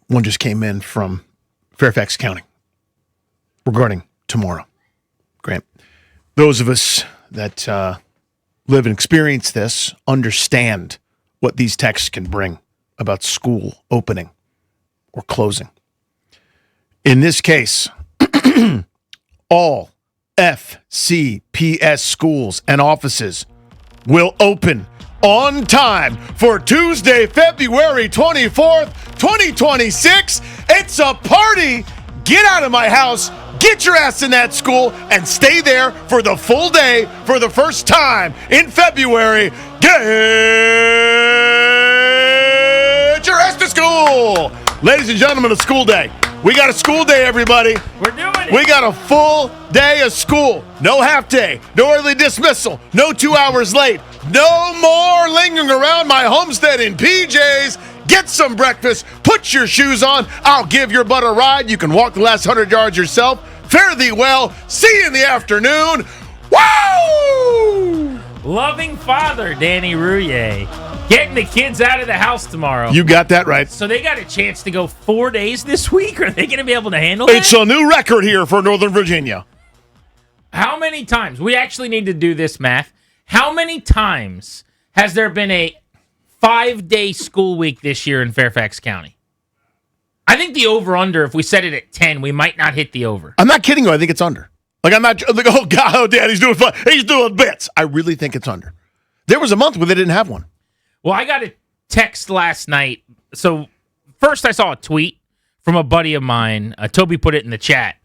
One just came in from Fairfax County regarding tomorrow. Grant, those of us that live and experience this understand what these texts can bring about school opening or closing. In this case, all FCPS schools and offices will open on time for Tuesday, February 24th, 2026. It's a party. Get out of my house, get your ass in that school, and stay there for the full day for the first time in February. Get your ass to school. Ladies and gentlemen, a school day. We got a school day, everybody. We're doing it. We got a full day of school. No half day. No early dismissal. No 2 hours late. No more lingering around my homestead in PJs. Get some breakfast. Put your shoes on. I'll give your butt a ride. You can walk the last 100 yards yourself. Fare thee well. See you in the afternoon. Woo! Loving father, Danny Rouillet. Getting the kids out of the house tomorrow. You got that right. So they got a chance to go 4 days this week? Are they going to be able to handle that? It's a new record here for Northern Virginia. How many times? We actually need to do this math. How many times has there been a 5-day school week this year in Fairfax County? I think the over-under, if we set it at 10, we might not hit the over. I'm not kidding you. I think it's under. Like, I'm not like, oh, God, oh, Dad, he's doing fun. He's doing bits. I really think it's under. There was a month where they didn't have one. Well, I got a text last night. So first I saw a tweet from a buddy of mine. Toby put it in the chat.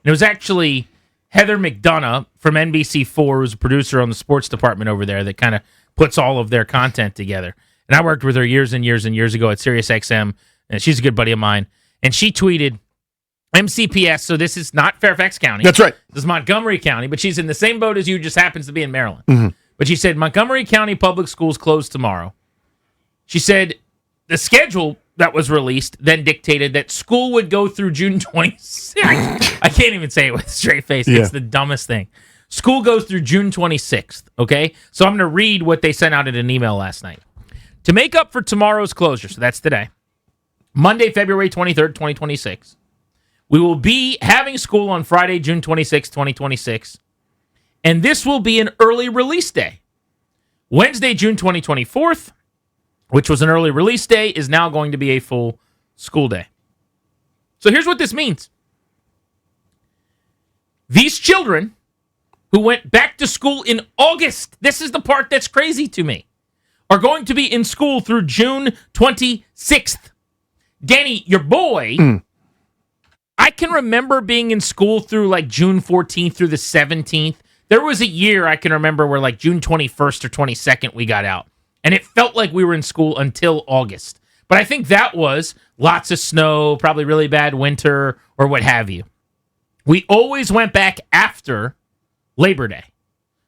And it was actually Heather McDonough from NBC4, who's a producer on the sports department over there that kind of puts all of their content together. And I worked with her years and years and years ago at SiriusXM, and she's a good buddy of mine. And she tweeted, MCPS, so this is not Fairfax County. That's right. This is Montgomery County, but she's in the same boat as you, just happens to be in Maryland. Mm-hmm. But she said, Montgomery County Public Schools closed tomorrow. She said the schedule that was released then dictated that school would go through June 26th. I can't even say it with a straight face. Yeah. It's the dumbest thing. School goes through June 26th, okay? So I'm going to read what they sent out in an email last night. To make up for tomorrow's closure, so that's today, Monday, February 23rd, 2026, we will be having school on Friday, June 26th, 2026, and this will be an early release day. Wednesday, June 24th, which was an early release day, is now going to be a full school day. So here's what this means. These children who went back to school in August, this is the part that's crazy to me, are going to be in school through June 26th. Danny, your boy, I can remember being in school through like June 14th through the 17th. There was a year I can remember where like June 21st or 22nd we got out. And it felt like we were in school until August. But I think that was lots of snow, probably really bad winter, or what have you. We always went back after Labor Day.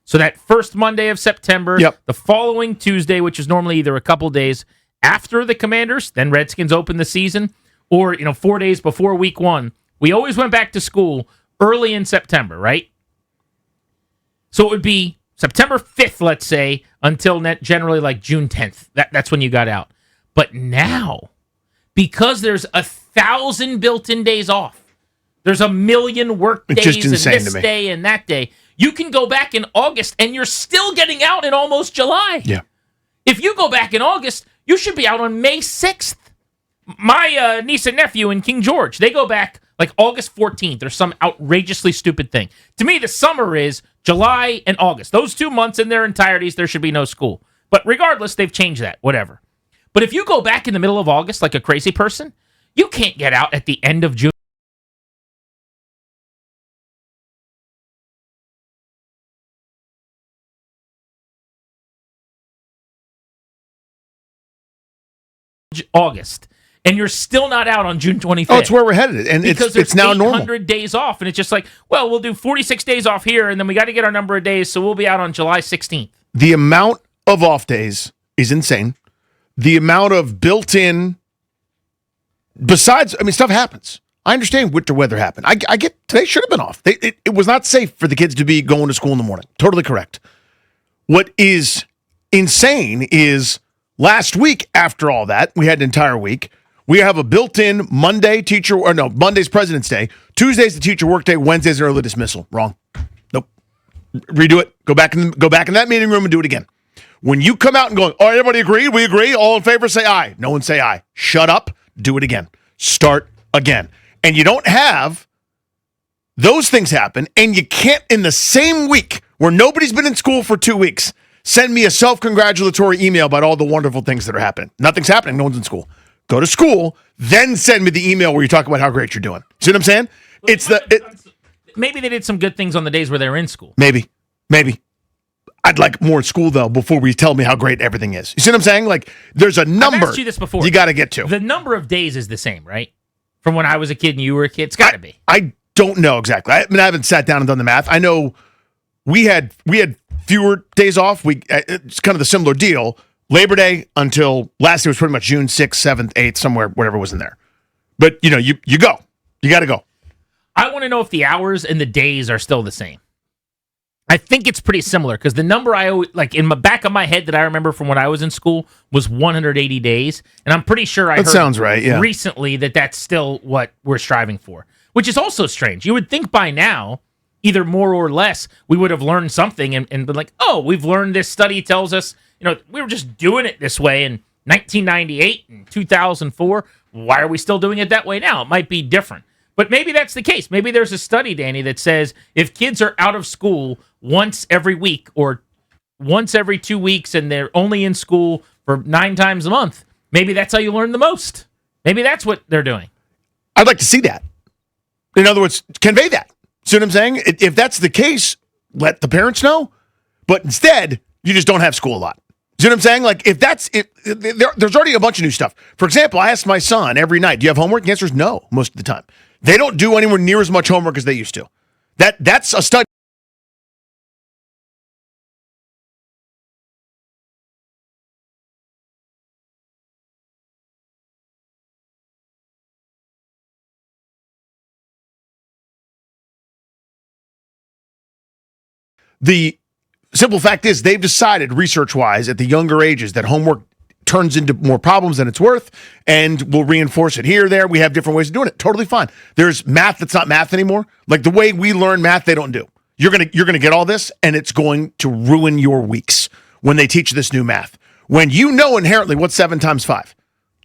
So that first Monday of September, the following Tuesday, which is normally either a couple days after the Commanders, then Redskins open the season, or 4 days before week 1, we always went back to school early in September, right? So it would be September 5th, let's say, until generally like June 10th. That's when you got out. But now, because there's 1,000 built-in days off, there's 1 million work days and this day and that day, you can go back in August and you're still getting out in almost July. Yeah. If you go back in August, you should be out on May 6th. My niece and nephew in King George, they go back like August 14th or some outrageously stupid thing. To me, the summer is July and August. Those 2 months in their entireties, there should be no school. But regardless, they've changed that, whatever. But if you go back in the middle of August like a crazy person, you can't get out at the end of June. August, and you're still not out on June 25th. Oh, it's where we're headed, and it's now normal. 800 days off, and it's just like, well, we'll do 46 days off here, and then we got to get our number of days, so we'll be out on July 16th. The amount of off days is insane. The amount of built-in, besides, stuff happens. I understand winter weather happened. I get, today should have been off. It was not safe for the kids to be going to school in the morning. Totally correct. What is insane is last week, after all that, we had an entire week We have a built-in Monday's President's Day. Tuesday's the teacher workday. Wednesday's an early dismissal. Wrong. Nope. Redo it. Go back in that meeting room and do it again. When you come out and go, oh, everybody agree? We agree. All in favor, say aye. No one say aye. Shut up. Do it again. Start again. And you don't have those things happen, and you can't, in the same week where nobody's been in school for 2 weeks, send me a self-congratulatory email about all the wonderful things that are happening. Nothing's happening. No one's in school. Go to school, then send me the email where you talk about how great you're doing. See what I'm saying? Maybe they did some good things on the days where they were in school. Maybe. I'd like more in school, though, before we tell me how great everything is. You see what I'm saying? Like, there's a number I've asked you this before. You got to get to. The number of days is the same, right? From when I was a kid and you were a kid? It's got to be. I don't know exactly. I haven't sat down and done the math. I know we had fewer days off. It's kind of the similar deal. Labor Day until last year was pretty much June 6th, 7th, 8th, somewhere, whatever was in there. But, you go. You got to go. I want to know if the hours and the days are still the same. I think it's pretty similar because the number I always, like in the back of my head that I remember from when I was in school was 180 days. And I'm pretty sure I heard sounds right, yeah. recently that that's still what we're striving for, which is also strange. You would think by now, either more or less, we would have learned something and been like, oh, we've learned this study tells us, we were just doing it this way in 1998 and 2004. Why are we still doing it that way now? It might be different. But maybe that's the case. Maybe there's a study, Danny, that says if kids are out of school once every week or once every 2 weeks and they're only in school for 9 times a month, maybe that's how you learn the most. Maybe that's what they're doing. I'd like to see that. In other words, convey that. See what I'm saying? If that's the case, let the parents know. But instead, you just don't have school a lot. See what I'm saying? Like, there's already a bunch of new stuff. For example, I asked my son every night, do you have homework? The answer is no, most of the time. They don't do anywhere near as much homework as they used to. That's a study. The simple fact is they've decided research-wise at the younger ages that homework turns into more problems than it's worth, and we'll reinforce it here or there. We have different ways of doing it. Totally fine. There's math that's not math anymore. Like the way we learn math, they don't do. You're gonna get all this, and it's going to ruin your weeks when they teach this new math. When you know inherently what's 7 times 5,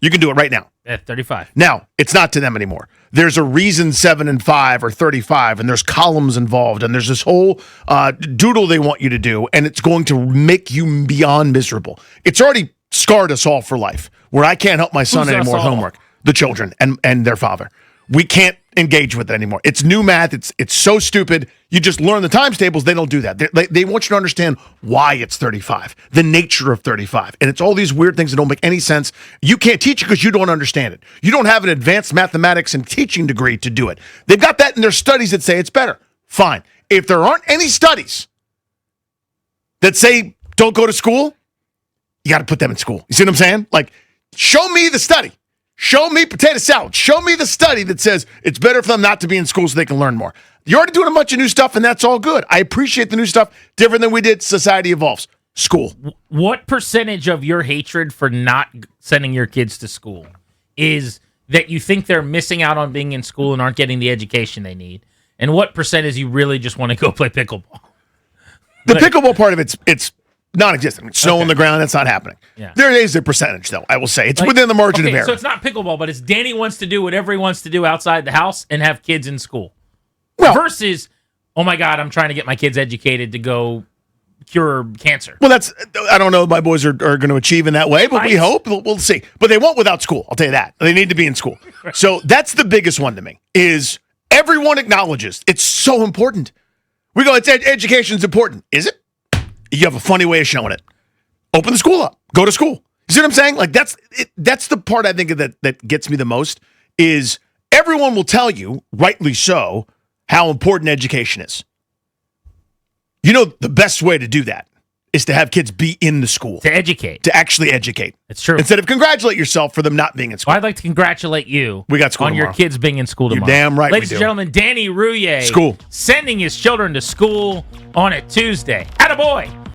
you can do it right now. At 35. Now, it's not to them anymore. There's a reason 7 and 5 are 35, and there's columns involved, and there's this whole doodle they want you to do, and it's going to make you beyond miserable. It's already scarred us all for life, where I can't help my son anymore with homework. The children and their father. We can't engage with it anymore. It's new math. It's so stupid. You just learn the times tables. They don't do that. They want you to understand why it's 35, the nature of 35. And it's all these weird things that don't make any sense. You can't teach it because you don't understand it. You don't have an advanced mathematics and teaching degree to do it. They've got that in their studies that say it's better. Fine. If there aren't any studies that say don't go to school, you got to put them in school. You see what I'm saying? Like, show me the study. Show me potato salad. Show me the study that says it's better for them not to be in school so they can learn more. You're already doing a bunch of new stuff, and that's all good. I appreciate the new stuff. Different than we did. Society evolves. School. What percentage of your hatred for not sending your kids to school is that you think they're missing out on being in school and aren't getting the education they need? And what percentage you really just want to go play pickleball? The pickleball part of it's non-existent. Snow on the ground, that's not happening. Yeah. There is a percentage, though, I will say. It's within the margin of error. So it's not pickleball, but it's Danny wants to do whatever he wants to do outside the house and have kids in school. Well, versus, oh my God, I'm trying to get my kids educated to go cure cancer. Well, I don't know if my boys are going to achieve in that way, but we hope. We'll see. But they won't without school, I'll tell you that. They need to be in school. Right. So that's the biggest one to me, is everyone acknowledges it's so important. We go, education's important. Is it? You have a funny way of showing it. Open the school up. Go to school. You see what I'm saying? Like that's the part I think that gets me the most is everyone will tell you, rightly so, how important education is. You know, the best way to do that is to have kids be in the school. To educate. To actually educate. It's true. Instead of congratulate yourself for them not being in school. Well, I'd like to congratulate you we got school on tomorrow. your kids being in school tomorrow. You're damn right Ladies we and do. gentlemen, Danny Rouillet. School. Sending his children to school on a Tuesday. Attaboy.